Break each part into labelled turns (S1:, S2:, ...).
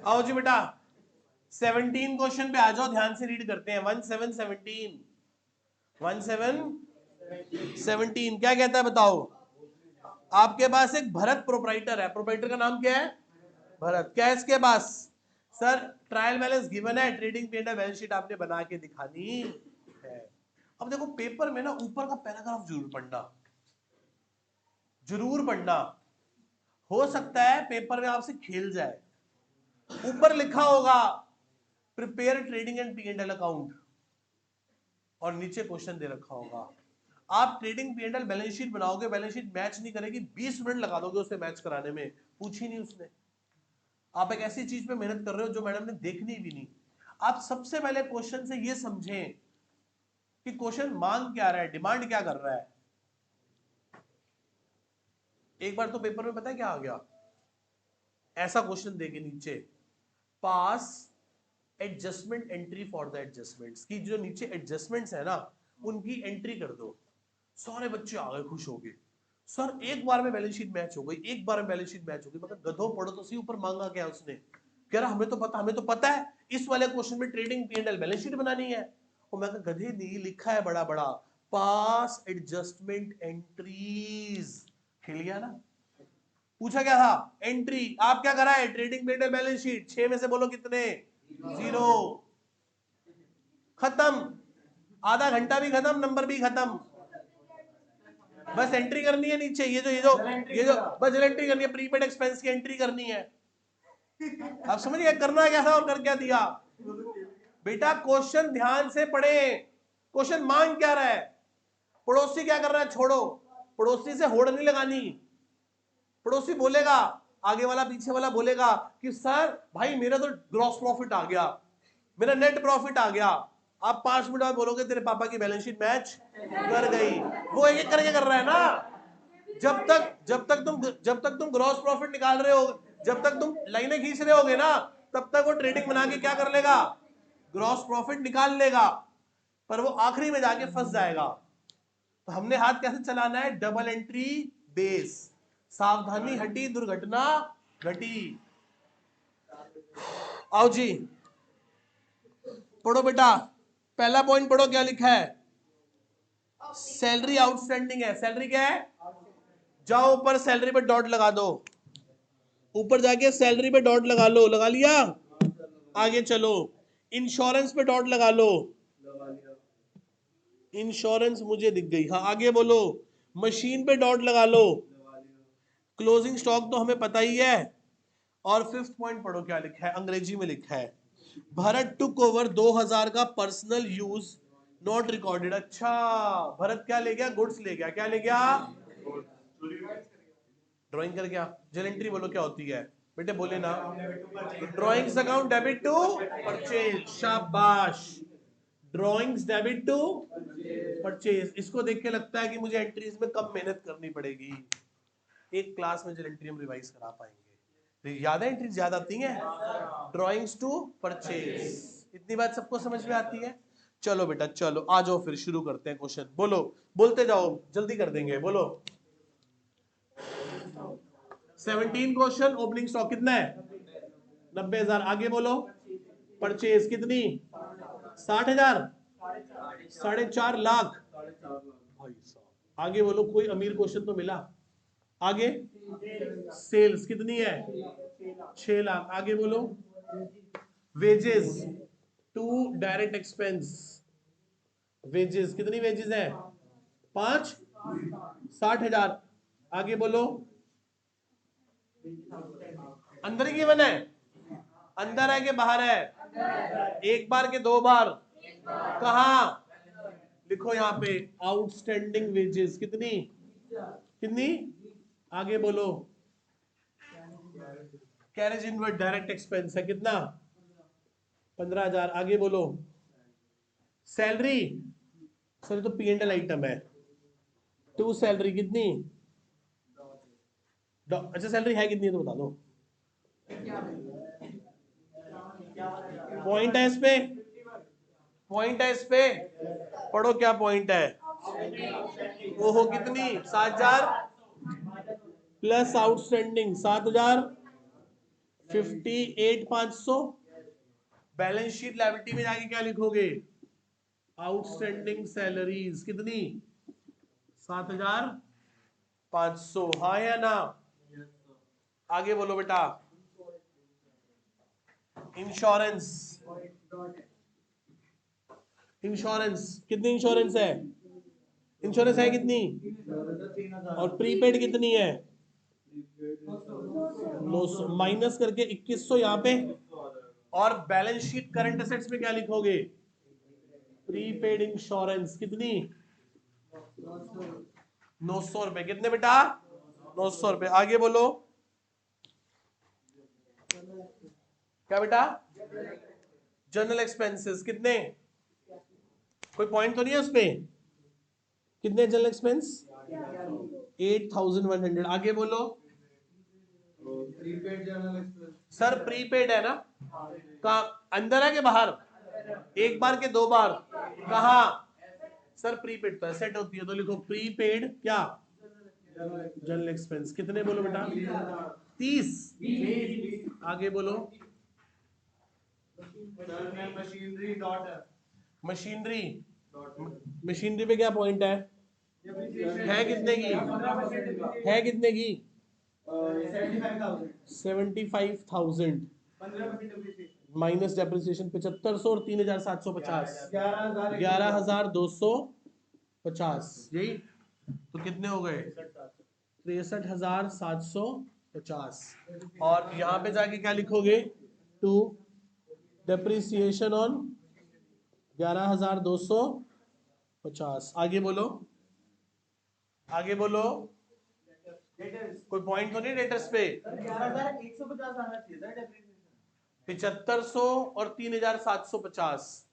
S1: आओ जी बेटा 17 क्वेश्चन पे आ जाओ, ध्यान से रीड करते हैं। 1717 17 क्या कहता है बताओ। आपके पास एक भरत प्रोप्राइटर है, प्रोप्राइटर का नाम क्या है? भरत। क्या है इसके पास? सर ट्रायल बैलेंस गिवन है, ट्रेडिंग पीएनएल बैलेंस शीट आपने बना के दिखानी है। अब देखो पेपर में ना ऊपर का पैराग्राफ जरूर पढ़ना। हो सकता है पेपर में आपसे खेल जाए। ऊपर लिखा होगा prepare trading and PNL account और नीचे क्वेश्चन दे रखा होगा। आप ट्रेडिंग पीएनएल बैलेंस शीट बनाओगे, बैलेंस शीट मैच नहीं करेगी, 20 मिनट लगा दोगे उसे मैच कराने में, पूछी नहीं उसने। आप एक ऐसी चीज पे मेहनत कर रहे हो जो मैडम ने देखनी भी नहीं। आप सबसे पहले क्वेश्चन से ये समझें कि क्वेश्चन मांग क्या रहा है, डिमांड क्या कर रहा है। एक बार तो पेपर में पता है क्या आ गया, ऐसा क्वेश्चन देके नीचे पास adjustment entry for the adjustments की, जो नीचे एडजस्टमेंट्स है ना उनकी एंट्री कर दो। सारे बच्चे आ गए खुश हो गए, सर एक बार में बैलेंस शीट मैच हो गई, एक बार में बैलेंस शीट मैच हो गई। मतलब गधो पढ़ो तो सही, ऊपर मांगा क्या उसने? कह रहा हमें तो पता है इस वाले क्वेश्चन में ट्रेडिंग पीएनएल बैलेंस शीट बनानी है। और मैं कहा गधे दी लिखा है बड़ा बड़ा पास एडजस्टमेंट एंट्रीज। खेल गया ना। पूछा क्या था? एंट्री। आप क्या करा है? Trading PNL balance sheet. 6 में से बोलो कितने? 0। खत्म। आधा घंटा भी खत्म, नंबर भी खत्म। बस एंट्री करनी है नीचे, ये जो बस एंट्री करनी है, प्रीपेड एक्सपेंस की एंट्री करनी है। आप समझिए करना क्या था और कर क्या दिया। बेटा क्वेश्चन ध्यान से पढ़े, क्वेश्चन मांग क्या रहा है। पड़ोसी क्या कर रहा है छोड़ो, पड़ोसी से होड़ नहीं लगानी। पड़ोसी बोलेगा, आगे वाला पीछे वाला बोलेगा कि सर भाई मेरा तो ग्रॉस प्रॉफिट आ गया, मेरा नेट प्रॉफिट आ गया। आप 5 मिनट बाद बोलोगे तेरे पापा की बैलेंस शीट मैच कर गई। वो एक एक करके कर रहा है ना। जब तक तुम ग्रॉस प्रॉफिट निकाल रहे हो, जब तक तुम लाइनें खींच रहे होगे ना, तब तक वो ट्रेडिंग बना के क्या कर लेगा? ग्रॉस प्रॉफिट निकाल लेगा। पर वो आखिरी में जाके फंस जाएगा। तो हमने हाथ कैसे चलाना है? Double entry base. सावधानी हटी दुर्घटना घटी। आओ जी पढ़ो बेटा, पहला पॉइंट पढ़ो, क्या लिखा है? सैलरी आउटस्टैंडिंग है। सैलरी क्या है? जाओ ऊपर सैलरी पे डॉट लगा दो, ऊपर जाके सैलरी पे डॉट लगा लो। लगा लिया? आगे चलो, इंश्योरेंस पे डॉट लगा लो। इंश्योरेंस मुझे दिख गई। हाँ आगे बोलो, मशीन पे डॉट लगा लो। क्लोजिंग स्टॉक तो हमें पता ही है। और 5th पॉइंट पढ़ो, क्या लिखा है? अंग्रेजी में लिखा है भरत टुक ओवर 2000 का पर्सनल यूज नॉट रिकॉर्डेड। अच्छा, भरत क्या ले गया? गुड्स ले गया। क्या ले गया? ड्राइंग कर गया। जल एंट्री बोलो क्या होती है बेटे, बोले ना। Drawings account debit to purchase. शाबाश, ड्राइंग्स डेबिट टू परचेज। इसको देख के लगता है कि मुझे एंट्रीज में कम मेहनत करनी पड़ेगी। एक क्लास में जल एंट्री हम रिवाइज करा पाएंगे। याद है एंट्रीज याद आती हैं? ड्राइंग्स टू परचेज, इतनी बात सबको समझ में आती है। चलो बेटा चलो आ जाओ फिर शुरू करते हैं क्वेश्चन। बोलो, बोलते जाओ, जल्दी कर देंगे। बोलो 17 क्वेश्चन। ओपनिंग स्टॉक कितना है? 90,000। आगे बोलो, परचेज कितनी? 60,000, 4.5 लाख। भाई साहब आगे बोलो, कोई अमीर क्वेश्चन तो मिला? आगे सेल्स कितनी है? 6 लाख। आगे बोलो wages to direct expense. Wages कितनी वेजेस है? 5, 60,000। आगे बोलो, अंदर ही गिवन है, अंदर है कि बाहर है? एक बार के 2 बार? कहा? लिखो यहाँ पे आउटस्टैंडिंग वेजेस कितनी? कितनी? आगे बोलो, कैरेज इनवर्ड डायरेक्ट एक्सपेंस है कितना? 15,000। आगे बोलो, सैलरी, सर तो पीएनएल आइटम है, टू सैलरी कितनी? अच्छा सैलरी है कितनी है तो बता दो। पॉइंट है इस पे, पॉइंट है इस पे, पढ़ो क्या पॉइंट है। ओहो कितनी? 7,000 plus outstanding 7,000 58,500। Balance sheet liability में जाके क्या लिखोगे? आउटस्टैंडिंग सैलरीज कितनी? 7,500। हाँ या ना? आगे बोलो बेटा। इंश्योरेंस, इंश्योरेंस कितनी इंश्योरेंस है? इंश्योरेंस है कितनी? और प्रीपेड कितनी है? 900 माइनस करके 2100 यहाँ पे। और बैलेंस शीट करंट एसेट्स में क्या लिखोगे? प्रीपेड इंश्योरेंस कितनी? 900 रुपए। कितने बेटा? 900 रुपए। आगे बोलो। क्या बेटा? जनरल एक्सपेंसेस कितने? कोई पॉइंट तो नहीं है उसमें? कितने जनरल एक्सपेंस? 8,100। आगे बोलो।
S2: Prepaid general expense
S1: sir prepaid है ना? कहा अंदर है कि बाहर? एक बार के दो बार? कहा? सर प्रीपेड तो सेट होती है, तो लिखो प्रीपेड क्या? General expense. कितने बोलो बेटा? 30। आगे बोलो।
S2: मशीनरी डॉट
S1: मशीनरी, मशीनरी पे क्या पॉइंट है? है कितने की? है कितने की? 75,000 माइनस डेप्रिसिएशन 7500 और 3,750 11,250। यही तो कितने हो गए? 63,750। और यहाँ पे जाके क्या लिखोगे? To depreciation on 11,250। आगे बोलो। आगे बोलो। कोई पॉइंट तो नहीं डेटर्स पे?
S2: 11,150 आना चाहिए था डेप्रिसिएशन।
S1: 7500 और 3,750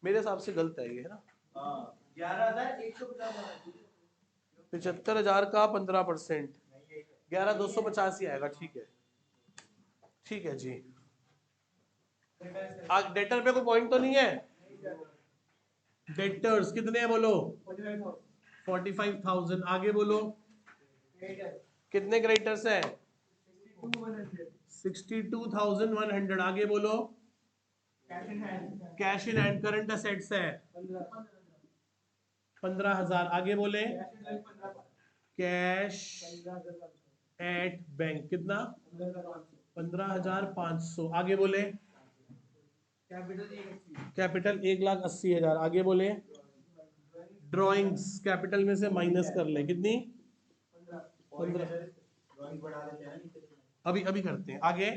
S1: मेरे हिसाब से गलत है ये, है ना?
S2: 11,150 आना चाहिए।
S1: 75,000 का 15%, 11,250 ही आएगा। ठीक है, ठीक है जी। डेटर पे कोई पॉइंट तो नहीं है? डेटर्स कितने हैं बोलो? 45,000। आगे बोलो। कितने क्रेडिटर्स हैं? 62,100। आगे बोलो। Cash in hand current assets है 15,000। आगे बोले। कैश एट बैंक कितना? 15,500। आगे बोले। कैपिटल 1,80,000। आगे बोले। ड्राइंग्स कैपिटल में से माइनस कर ले, कितनी? 15। अभी अभी करते हैं आगे।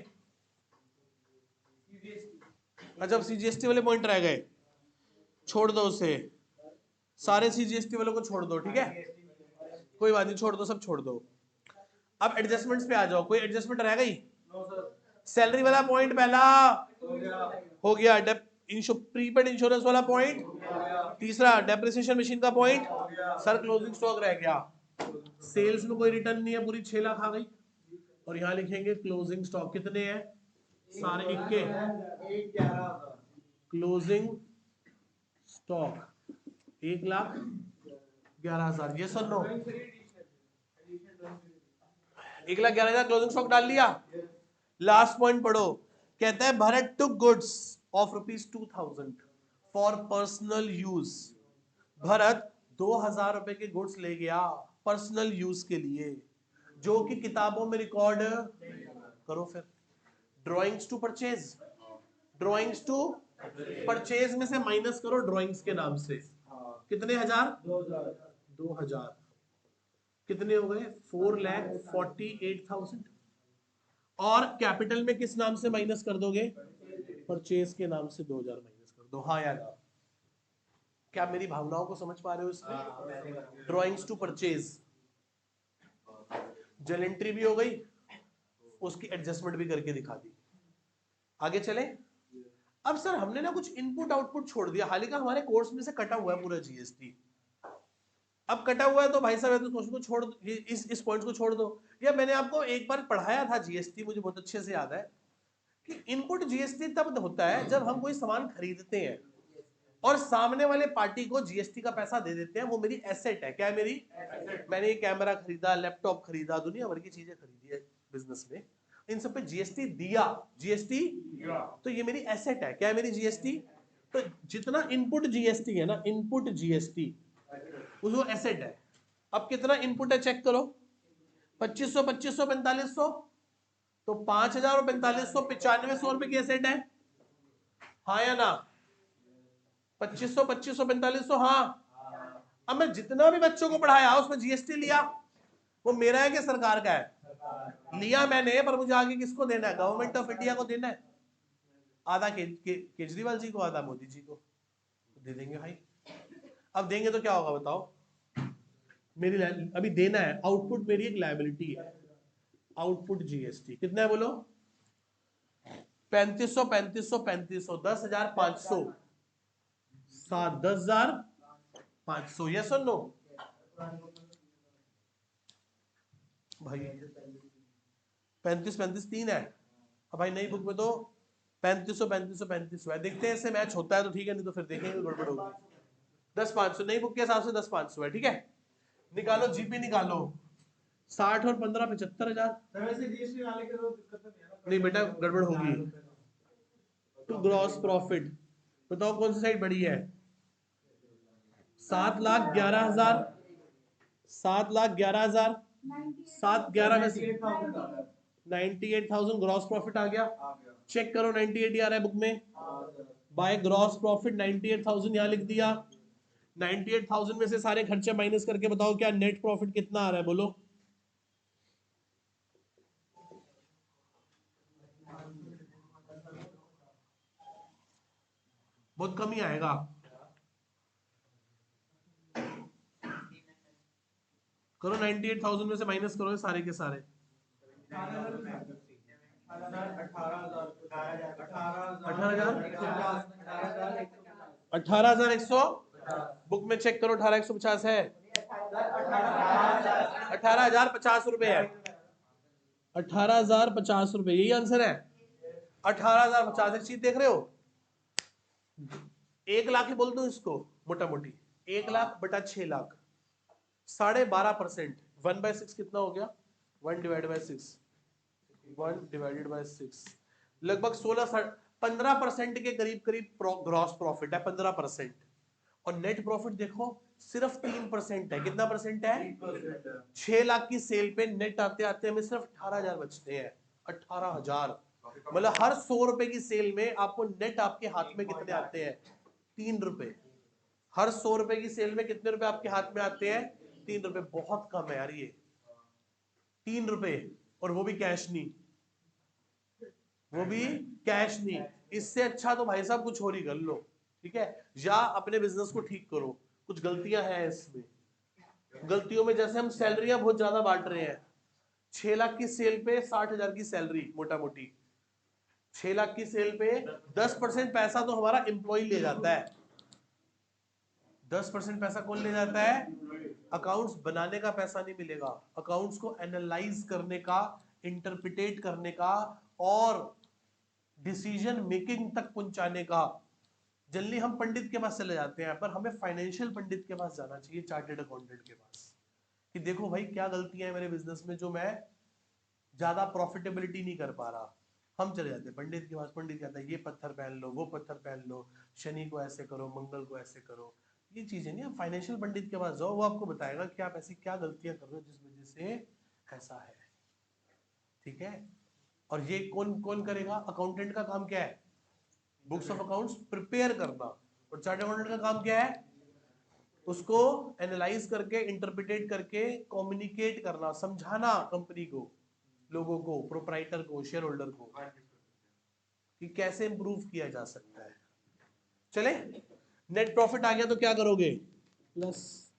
S1: अच्छा, सीजीएसटी वाले पॉइंट रह गए, छोड़ दो उसे। सारे सीजीएसटी वालों को छोड़ दो, ठीक है? कोई बात नहीं, छोड़ दो, सब छोड़ दो। अब एडजस्टमेंट्स पे आ जाओ। कोई एडजस्टमेंट रह गई? सैलरी वाला पॉइंट पहला हो गया। प्रीपेड इंश्योरेंस वाला पॉइंट तीसरा। डेप्रिसिएशन मशीन का पॉइंट। सर क्लोजिंग स्टॉक रह गया। सेल्स में कोई रिटर्न नहीं है, पूरी 6 लाख आ गई। और यहां लिखेंगे क्लोजिंग स्टॉक कितने हैं? सारे इक्के। Closing stock 1,11,000। ये सुन लो, 1,11,000 क्लोजिंग स्टॉक डाल लिया। लास्ट पॉइंट पढ़ो। कहता है Bharat took goods of ₹2,000 for personal use. Bharat 2,000 रुपए के गुड्स ले गया पर्सनल यूज के लिए, जो कि किताबों में रिकॉर्ड करो। फिर drawings to purchase, drawings to purchase में से माइनस करो ड्राइंग्स के नाम से। कितने हजार? 2,000। कितने हो गए? 4,48,000। और कैपिटल में किस नाम से माइनस कर दोगे? परचेज के नाम से 2,000 माइनस कर दो। हाँ यार, क्या मेरी भावनाओं को समझ पा रहे हो इसमें? ड्राइंग्स टू परचेज, जल एंट्री भी हो गई, उसकी एडजस्टमेंट भी करके दिखा दी। आगे चले। अब सर हमने ना कुछ इनपुट आउटपुट छोड़ दिया, हालांकि हमारे कोर्स में से कटा हुआ है पूरा जीएसटी। अब कटा हुआ है तो भाई साहब तो उसको छोड़ दो, इस पॉइंट को छोड़ दो। या मैंने आपको एक बार पढ़ाया था जीएसटी, मुझे बहुत अच्छे से याद है कि इनपुट जीएसटी तब होता है जब हम कोई सामान खरीदते हैं और सामने वाले पार्टी को जीएसटी का पैसा दे देते हैं। वो मेरी एसेट है। क्या है मेरी? मैंने ये कैमरा खरीदा, लैपटॉप खरीदा, दुनिया भर की चीजें खरीदी है बिजनेस में, इन सब पे जीएसटी दिया, जीएसटी तो ये मेरी एसेट है। क्या है मेरी जीएसटी? तो जितना इनपुट जीएसटी है ना, इनपुट जीएसटी वो एसेट है। अब कितना इनपुट है चेक करो, 2500 2500 4500, तो 5000 और 4500 9500 रुपए की एसेट है, हाँ या ना? 2500 2500 4500, हाँ। अब मैं जितना भी बच्चों को पढ़ाया उसमें जीएसटी लिया, वो मेरा है कि सरकार का है? लिया मैंने, पर मुझे आगे किसको देना है? गवर्नमेंट ऑफ इंडिया को देना है। आधा केजरीवाल जी को, आधा मोदी जी को दे देंगे भाई। अब देंगे तो क्या होगा बताओ? मेरी अभी देना है, आउटपुट मेरी एक लायबिलिटी है। आउटपुट जीएसटी कितना है बोलो? 3500 3500 3500, 10,500, 10,500, यस और नो भाई? 35 35 3 है। अब भाई नई बुक में तो 3500 3500 3500 है। देखते हैं इससे मैच होता है तो ठीक है, नहीं तो फिर देखेंगे गड़बड़ होगी। 10,500 नई बुक के हिसाब से 10,500 है, ठीक है। निकालो जीपी निकालो, 60 और 15 75,000। नहीं बेटा गड़बड़ होगी। टू ग्रॉस प्रॉफिट बताओ कौन सी साइड बड़ी है? 7,11,000, 7,11,000, 711 में से 98,000 ग्रॉस प्रॉफिट आ गया। चेक करो 98 आ रहा है बुक में, बाय ग्रॉस प्रॉफिट 98,000 यहाँ लिख दिया। 98,000 में से सारे खर्चे माइनस करके बताओ क्या नेट प्रॉफिट कितना आ रहा है बोलो? बहुत कम ही आएगा। करो 98,000 में से माइनस करो सारे के सारे। 18,100 बुक में चेक करो, 18,150 है, 18,050 रुपए है, 18,050 रुपए, यही आंसर है। 18,050 एक चीज देख रहे हो, 1 लाख ही बोल दो इसको मोटा मोटी, 1 लाख बटा 6 लाख, 12.5%, 1/6 कितना हो गया? 1 डिवाइड बाय 6, 1 डिवाइडेड बाय 6, लगभग 15% के करीब करीब ग्रॉस प्रॉफिट है, 15%। और नेट प्रॉफिट देखो सिर्फ 3% है। कितना परसेंट है? 6 लाख की सेल पे नेट आते आते हमें सिर्फ 18,000 बचते हैं। 18,000 मतलब हर 100 रुपए की सेल में आपको नेट आपके हाथ में कितने आते हैं? 3 रुपए। हर 100 रुपए की सेल में कितने रुपए आपके हाथ में आते हैं? 3 रुपए। बहुत कम है यार ये 3 रुपए, और वो भी कैश नहीं, वो भी कैश नहीं। इससे अच्छा तो भाई साहब कुछ और ही कर लो, ठीक है, या अपने बिजनेस को ठीक करो। कुछ गलतियां हैं इसमें, गलतियों में जैसे हम सैलरियां बहुत ज्यादा बांट रहे हैं। 6 लाख की सेल पे 60,000 की सैलरी मोटा मोटी, 6 लाख की सेल पे 10% पैसा तो हमारा एम्प्लॉय ले जाता है। 10% पैसा कौन ले जाता है? अकाउंट्स बनाने का पैसा नहीं मिलेगा, अकाउंट्स को एनालाइज करने का, इंटरप्रिटेट करने का और डिसीजन मेकिंग तक पहुंचाने का। जल्दी हम पंडित के पास चले जाते हैं, पर हमें फाइनेंशियल पंडित के पास जाना चाहिए, चार्टेड अकाउंटेंट के पास, कि देखो भाई क्या गलतियां हैं मेरे बिजनेस में जो मैं ज्यादा प्रॉफिटेबिलिटी नहीं कर पा रहा। हम चले जाते हैं पंडित के पास, पंडित कहता है ये पत्थर पहन लो, वो पत्थर पहन लो, शनि को ऐसे करो, मंगल को ऐसे करो। ये चीजें नहीं, आप फाइनेंशियल पंडित के पास जाओ, वो आपको बताएगा कि आप ऐसी क्या गलतियां कर रहे हो जिस वजह से ऐसा है, ठीक है। और ये कौन कौन करेगा? अकाउंटेंट का काम क्या है? बुक्स ऑफ अकाउंट्स प्रिपेयर करना। और चार्टर्ड अकाउंटेंट का काम क्या है? उसको एनालाइज करके, इंटरप्रिटेट करके, कम्युनिकेट करना, समझाना कंपनी को, लोगों को, प्रोप्राइटर को, शेयर होल्डर को, कि कैसे इंप्रूव किया जा सकता है। चले, नेट प्रॉफिट आ गया तो क्या करोगे? प्लस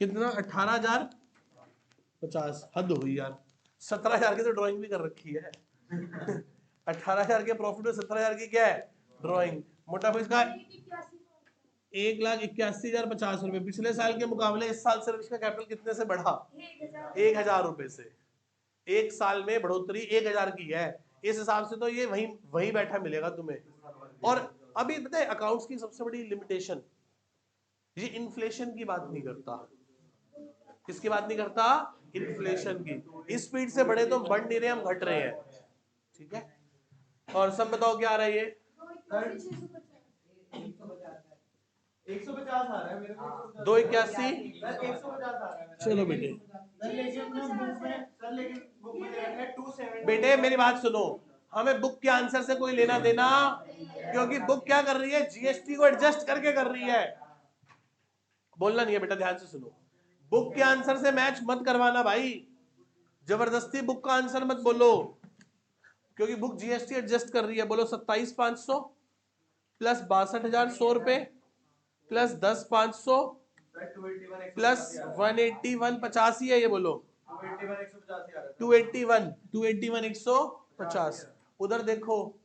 S1: कितना? 18,050। हद हुई यार, 17,000 की तो ड्राइंग भी कर रखी है। 18,000 के प्रॉफिट में 17,000 की क्या है? ड्राइंग। मोटा इसका 1,81,050 रुपए। पिछले साल के मुकाबले इस साल सिर्फ इसका कैपिटल कितने से बढ़ा? 1,000 रुपए से। एक साल में बढ़ोतरी 1,000 की है। इस हिसाब से तो ये वहीं वहीं बैठा मिलेगा तुम्हें। और अभी पता है अकाउंट्स की सबसे बड़ी लिमिटेशन, ये इन्फ्लेशन की बात नहीं करता। किसकी बात नहीं करता? इन्फ्लेशन की। इस स्पीड से बढ़े तो बढ़ नहीं रहे, हम घट रहे हैं। ठीक है, और सब बताओ क्या आ रहा है ये?
S2: 150 आ रहा है मेरे को।
S1: 281।
S2: 150 आ रहा है।
S1: चलो बेटे,
S2: सर लेकिन बुक में दे रखा है 270।
S1: बेटे मेरी बात सुनो, हमें बुक के आंसर से कोई लेना देना, क्योंकि बुक क्या कर रही है, जीएसटी को एडजस्ट करके कर रही है। बोलना नहीं है बेटा, ध्यान से सुनो, बुक के आंसर से मैच मत करवाना भाई, जबरदस्ती बुक का आंसर मत बोलो, क्योंकि बुक जीएसटी एडजस्ट कर रही है। बोलो 27,500 प्लस 62,100 रुपए प्लस 10,500 प्लस 181,185 है, ये बोलो 281,150। उधर देखो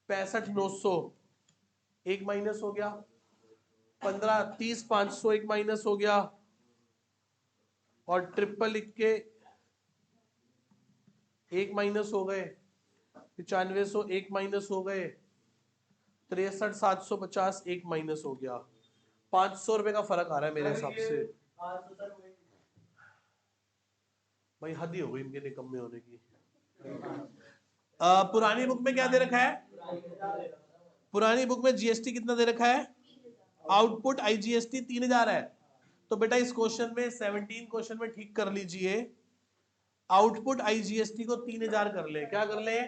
S1: 65,900 एक माइनस हो गया, 15,30,500 एक माइनस हो गया, और ट्रिपल लिख के एक माइनस हो गए, 9500 एक माइनस हो गए, 63,750 एक माइनस हो गया। 500 रुपए का फर्क आ रहा है मेरे हिसाब से। भाई हद ही हो गई इनके निकम्मे होने की। पुरानी बुक में क्या दे रखा है? पुरानी बुक में जीएसटी कितना दे रखा है? आउटपुट आईजीएसटी 3,000 है। तो बेटा इस क्वेश्चन में 17 क्वेश्चन में ठीक कर लीजिए, आउटपुट आईजीएसटी को 3,000 कर ले। क्या कर ले?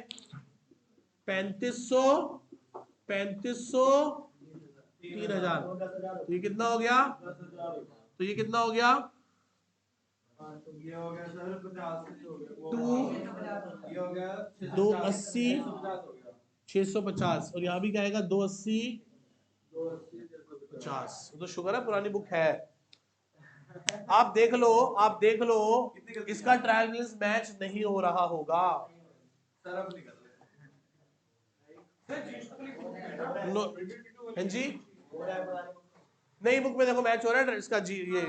S1: 3,500 3,000, तो ये कितना हो गया? तो ये कितना हो गया?
S2: ये हो गया सर 50 हो गया।
S1: 2
S2: ये हो गया
S1: 280 650, और यहाँ भी क्या आएगा? 280 50। तो शुगर है पुरानी बुक है। आप देख लो, आप देख लो, इसका ट्रायल बैलेंस मैच नहीं हो रहा होगा।
S2: सर अब निकल
S1: नो, हाँ जी, नई बुक में देखो मैच हो रहा है इसका जी, ये